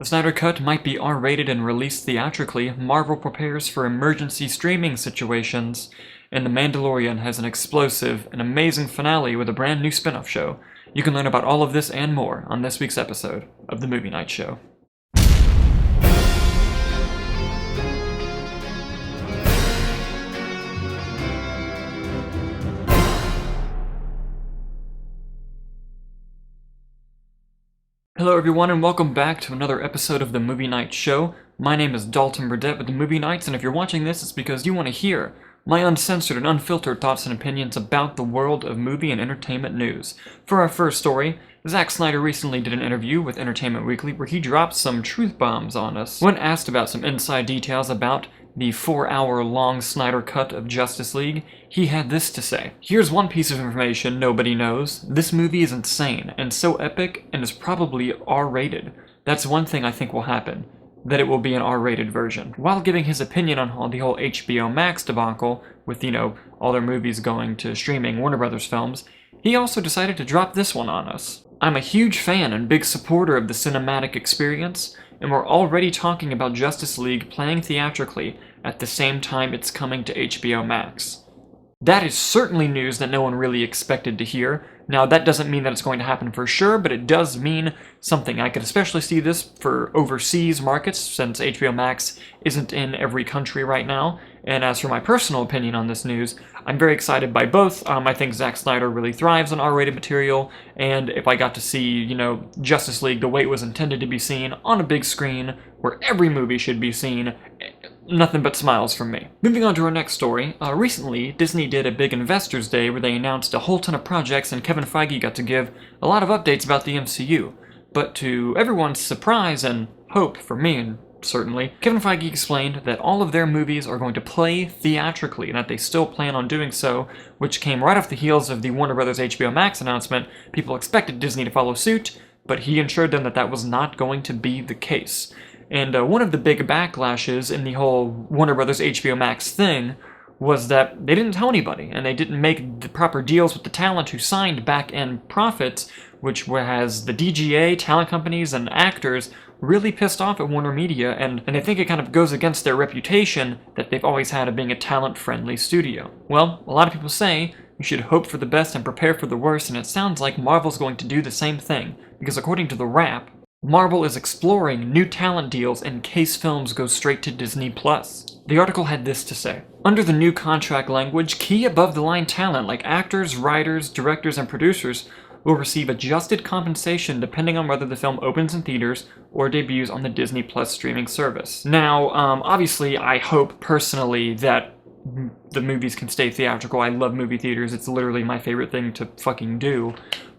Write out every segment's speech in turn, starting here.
The Snyder Cut might be R-rated and released theatrically, Marvel prepares for emergency streaming situations, and The Mandalorian has an explosive and amazing finale with a brand new spin-off show. You can learn about all of this and more on this week's episode of The Movie Night Show. Hello everyone and welcome back to another episode of The Movie Night Show. My name is Dalton with The Movie Nights, and if you're watching this, it's because you want to hear my uncensored and unfiltered thoughts and opinions about the world of movie and entertainment news. For our first story, Zack Snyder recently did an interview with Entertainment Weekly where he dropped some truth bombs on us. When asked about some inside details about the 4-hour-long Snyder Cut of Justice League, he had this to say. Here's one piece of information nobody knows. This movie is insane, and so epic, and is probably R-rated. That's one thing I think will happen, that it will be an R-rated version. While giving his opinion on the whole HBO Max debacle, with, all their movies going to streaming Warner Brothers films, he also decided to drop this one on us. I'm a huge fan and big supporter of the cinematic experience, and we're already talking about Justice League playing theatrically at the same time it's coming to HBO Max. That is certainly news that no one really expected to hear. Now, that doesn't mean that it's going to happen for sure, but it does mean something. I could especially see this for overseas markets, since HBO Max isn't in every country right now. And as for my personal opinion on this news, I'm very excited by both. I think Zack Snyder really thrives on R-rated material, and if I got to see, Justice League the way it was intended to be seen on a big screen, where every movie should be seen, nothing but smiles from me. Moving on to our next story, recently Disney did a big Investors Day where they announced a whole ton of projects, and Kevin Feige got to give a lot of updates about the MCU. But to everyone's surprise and hope, for me and certainly, Kevin Feige explained that all of their movies are going to play theatrically, and that they still plan on doing so, which came right off the heels of the Warner Brothers HBO Max announcement. People expected Disney to follow suit, but he assured them that that was not going to be the case. And one of the big backlashes in the whole Warner Brothers HBO Max thing was that they didn't tell anybody, and they didn't make the proper deals with the talent who signed back-end profits, which has the DGA, talent companies, and actors really pissed off at Warner Media, and I think it kind of goes against their reputation that they've always had of being a talent-friendly studio. Well, a lot of people say you should hope for the best and prepare for the worst, and it sounds like Marvel's going to do the same thing, because according to The Wrap, Marvel is exploring new talent deals in case films go straight to Disney+. The article had this to say. Under the new contract language, key above-the-line talent like actors, writers, directors, and producers will receive adjusted compensation depending on whether the film opens in theaters or debuts on the Disney Plus streaming service. Now, obviously, I hope personally that the movies can stay theatrical. I love movie theaters. It's literally my favorite thing to fucking do.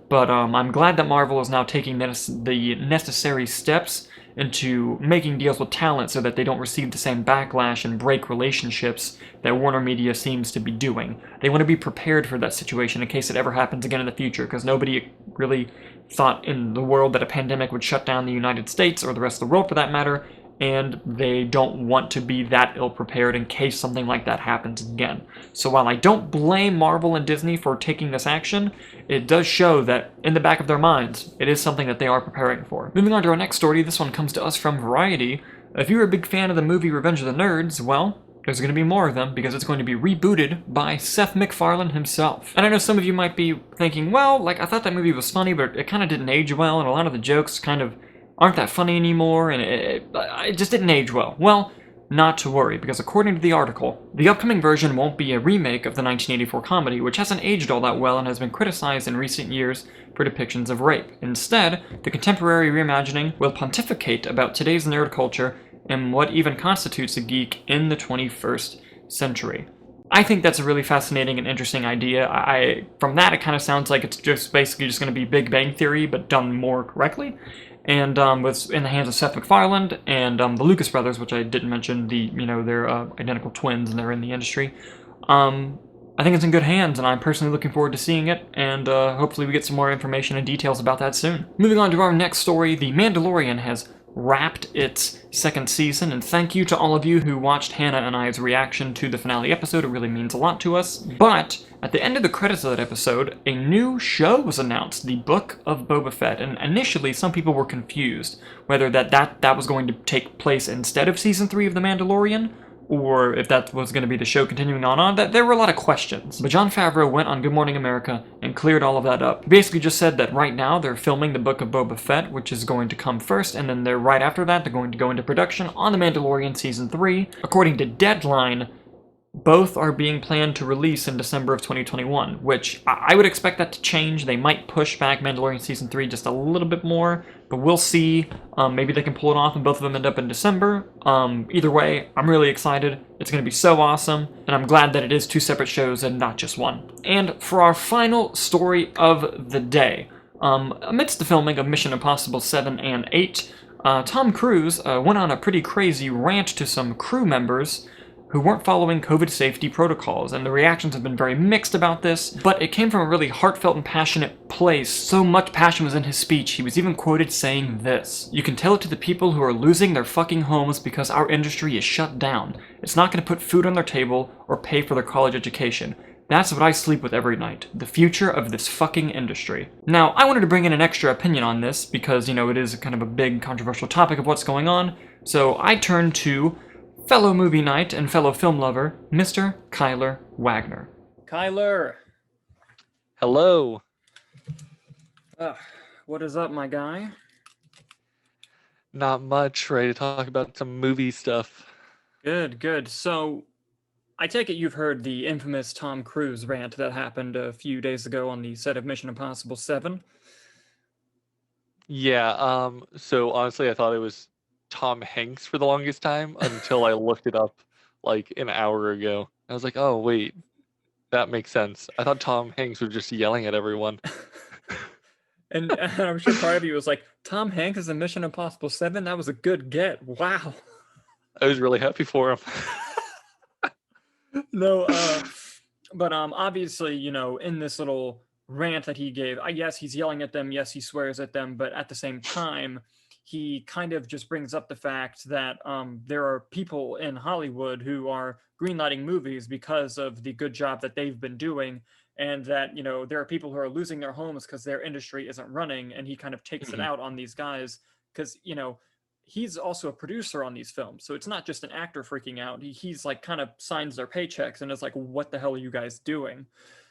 But I'm glad that Marvel is now taking the necessary steps into making deals with talent so that they don't receive the same backlash and break relationships that Warner Media seems to be doing. They want to be prepared for that situation in case it ever happens again in the future, because nobody really thought in the world that a pandemic would shut down the United States, or the rest of the world for that matter, and they don't want to be that ill-prepared in case something like that happens again. So while I don't blame Marvel and Disney for taking this action, it does show that in the back of their minds, it is something that they are preparing for. Moving on to our next story, this one comes to us from Variety. If you're a big fan of the movie Revenge of the Nerds, well, there's going to be more of them, because it's going to be rebooted by Seth MacFarlane himself. And I know some of you might be thinking, well, I thought that movie was funny, but it kind of didn't age well, and a lot of the jokes kind of aren't that funny anymore, and it just didn't age well. Well, not to worry, because according to the article, the upcoming version won't be a remake of the 1984 comedy, which hasn't aged all that well and has been criticized in recent years for depictions of rape. Instead, the contemporary reimagining will pontificate about today's nerd culture and what even constitutes a geek in the 21st century. I think that's a really fascinating and interesting idea. From that, it kind of sounds like it's just basically just going to be Big Bang Theory, but done more correctly. And was in the hands of Seth MacFarlane and the Lucas brothers, which I didn't mention. They're identical twins and they're in the industry. I think it's in good hands, and I'm personally looking forward to seeing it, and hopefully we get some more information and details about that soon. Moving on to our next story, The Mandalorian has wrapped its second season, and thank you to all of you who watched Hannah and I's reaction to the finale episode. It really means a lot to us. But at the end of the credits of that episode, a new show was announced, The Book of Boba Fett, and initially some people were confused whether that was going to take place instead of season 3 of The Mandalorian, or if that was going to be the show continuing on, that there were a lot of questions. But Jon Favreau went on Good Morning America and cleared all of that up. He basically just said that right now they're filming the Book of Boba Fett, which is going to come first, and then right after that they're going to go into production on The Mandalorian Season 3. According to Deadline, both are being planned to release in December of 2021, which I would expect that to change. They might push back Mandalorian Season 3 just a little bit more, but we'll see. Maybe they can pull it off and both of them end up in December. Either way, I'm really excited. It's going to be so awesome, and I'm glad that it is 2 separate shows and not just one. And for our final story of the day, amidst the filming of Mission Impossible 7 and 8, Tom Cruise went on a pretty crazy rant to some crew members who weren't following COVID safety protocols, and the reactions have been very mixed about this, but it came from a really heartfelt and passionate place. So much passion was in his speech, he was even quoted saying this: "You can tell it to the people who are losing their fucking homes because our industry is shut down. It's not gonna put food on their table or pay for their college education. That's what I sleep with every night. The future of this fucking industry." Now, I wanted to bring in an extra opinion on this because, you know, it is kind of a big controversial topic of what's going on, so I turned to fellow movie night and fellow film lover, Mr. Kyler Wagner. Kyler! Hello! What is up, my guy? Not much, ready to talk about some movie stuff. Good. So, I take it you've heard the infamous Tom Cruise rant that happened a few days ago on the set of Mission Impossible 7? Yeah, so honestly I thought it was Tom Hanks for the longest time until I looked it up like an hour ago. I was like, oh wait, that makes sense. I thought Tom Hanks was just yelling at everyone. And I'm sure part of you was like, Tom Hanks is in Mission Impossible 7? That was a good get. Wow. I was really happy for him. No, but obviously, you know, in this little rant that he gave, yes, he's yelling at them, yes, he swears at them, but at the same time, he kind of just brings up the fact that there are people in Hollywood who are greenlighting movies because of the good job that they've been doing, and that, you know, there are people who are losing their homes because their industry isn't running, and he kind of takes it out on these guys because, you know, he's also a producer on these films, so it's not just an actor freaking out. He's like kind of signs their paychecks and is like, what the hell are you guys doing?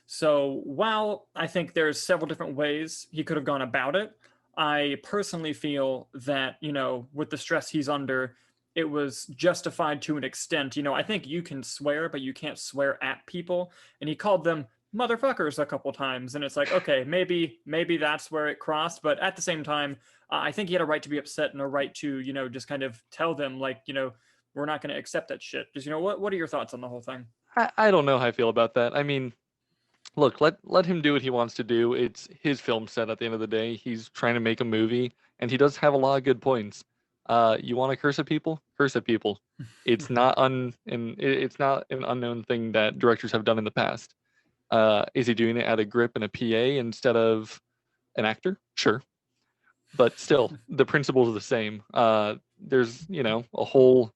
So while I think there's several different ways he could have gone about it, I personally feel that, you know, with the stress he's under, it was justified to an extent. You know, I think you can swear, but you can't swear at people. And he called them motherfuckers a couple times. And it's like, okay, maybe that's where it crossed. But at the same time, I think he had a right to be upset and a right to, you know, just kind of tell them, like, you know, we're not going to accept that shit. Because, you know, what are your thoughts on the whole thing? I don't know how I feel about that. I mean, look, let him do what he wants to do. It's his film set at the end of the day. He's trying to make a movie, and he does have a lot of good points. You want to curse at people? Curse at people. It's not it's not an unknown thing that directors have done in the past. Is he doing it at a grip and a PA instead of an actor? Sure. But still, the principles are the same. There's, you know, a whole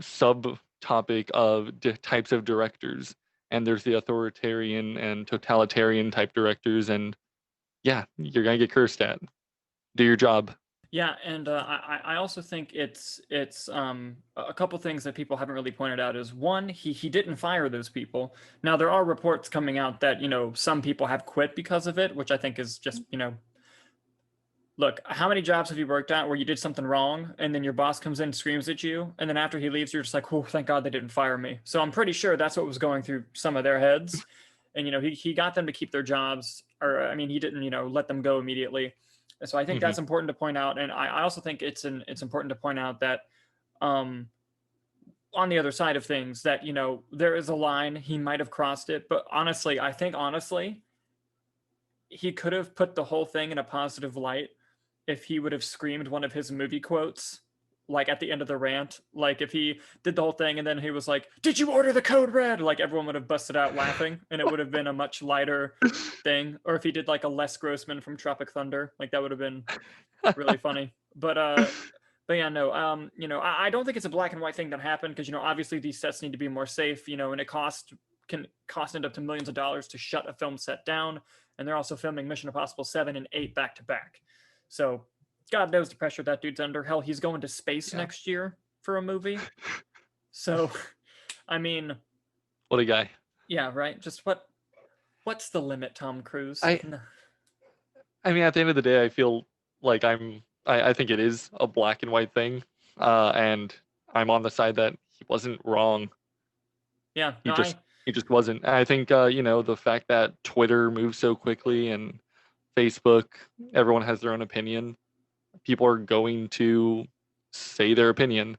subtopic of types of directors, and there's the authoritarian and totalitarian type directors, and yeah, you're gonna get cursed at. Do your job. Yeah, and I also think it's a couple things that people haven't really pointed out is, one, he didn't fire those people. Now there are reports coming out that, you know, some people have quit because of it, which I think is just, you know, look, how many jobs have you worked at where you did something wrong and then your boss comes in and screams at you, and then after he leaves you're just like, oh, thank God they didn't fire me. So I'm pretty sure that's what was going through some of their heads. And, you know, he got them to keep their jobs, or I mean, he didn't, you know, let them go immediately. So I think that's important to point out. And I also think it's important to point out that on the other side of things, that, you know, there is a line, he might have crossed it, but honestly, I think he could have put the whole thing in a positive light if he would have screamed one of his movie quotes, like at the end of the rant. Like if he did the whole thing and then he was like, "Did you order the code red?" Like everyone would have busted out laughing, and it would have been a much lighter thing. Or if he did like a Les Grossman from Tropic Thunder, like that would have been really funny. But but yeah, no. I don't think it's a black and white thing that happened because obviously these sets need to be more safe. And it can cost end up to millions of dollars to shut a film set down, and they're also filming Mission Impossible 7 and 8 back to back. So God knows the pressure that dude's under. Hell, he's going to space next year for a movie. So, I mean, What a guy. yeah, right. Just what's the limit, Tom Cruise? I mean, at the end of the day, I feel like I think it is a black and white thing, and I'm on the side that he wasn't wrong. Yeah, He just wasn't. I think the fact that Twitter moves so quickly and Facebook, everyone has their own opinion. People are going to say their opinion,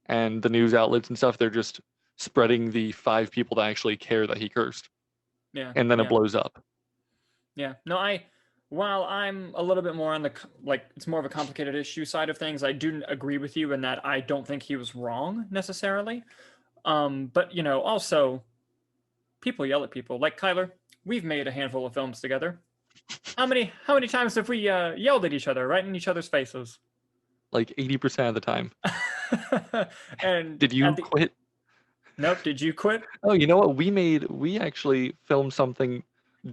and the news outlets and stuff, they're just spreading the 5 people that actually care that he cursed. Yeah. And then it blows up. Yeah. No, while I'm a little bit more on the it's more of a complicated issue side of things, I do agree with you in that I don't think he was wrong necessarily. But also people yell at people. Like Kyler, we've made a handful of films together. How many times have we yelled at each other right in each other's faces? Like 80% of the time. And did you quit? Nope. Did you quit? Oh, you know what? We actually filmed something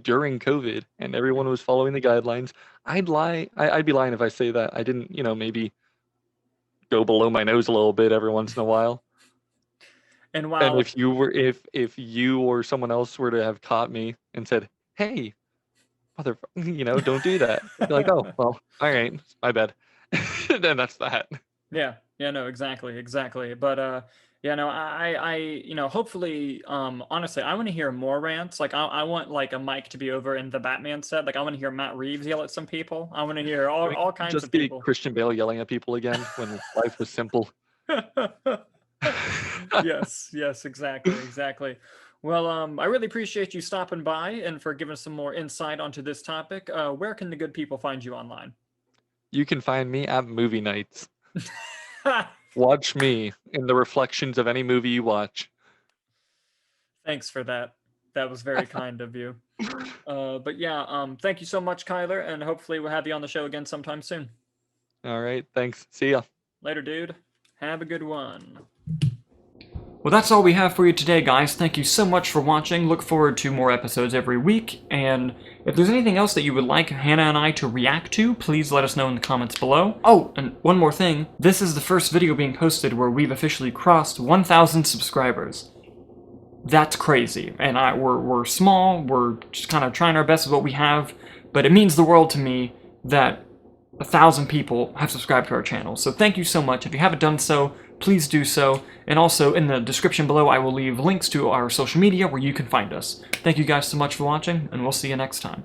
during COVID, and everyone was following the guidelines. I'd be lying if I say that I didn't, maybe go below my nose a little bit every once in a while. And if you or someone else were to have caught me and said, "Hey, don't do that," I'd be like, "Oh, well, all right, my bad." Then that's that. Yeah. No, exactly. But I hopefully, honestly, I want to hear more rants. Like, I want like a mic to be over in the Batman set. Like, I want to hear Matt Reeves yell at some people. I want to hear all kinds of people. Just Christian Bale yelling at people again when life was simple. Yes, exactly. Well, I really appreciate you stopping by and for giving us some more insight onto this topic. Where can the good people find you online? You can find me at movie nights. Watch me in the reflections of any movie you watch. Thanks for that. That was very kind of you. But yeah, thank you so much, Kyler, and hopefully we'll have you on the show again sometime soon. All right, thanks. See ya. Later, dude. Have a good one. Well, that's all we have for you today, guys. Thank you so much for watching. Look forward to more episodes every week. And if there's anything else that you would like Hannah and I to react to, please let us know in the comments below. Oh, and one more thing. This is the first video being posted where we've officially crossed 1,000 subscribers. That's crazy. And we're small. We're just kind of trying our best with what we have. But it means the world to me that 1,000 people have subscribed to our channel. So thank you so much. If you haven't done so, please do so. And also in the description below, I will leave links to our social media where you can find us. Thank you guys so much for watching, and we'll see you next time.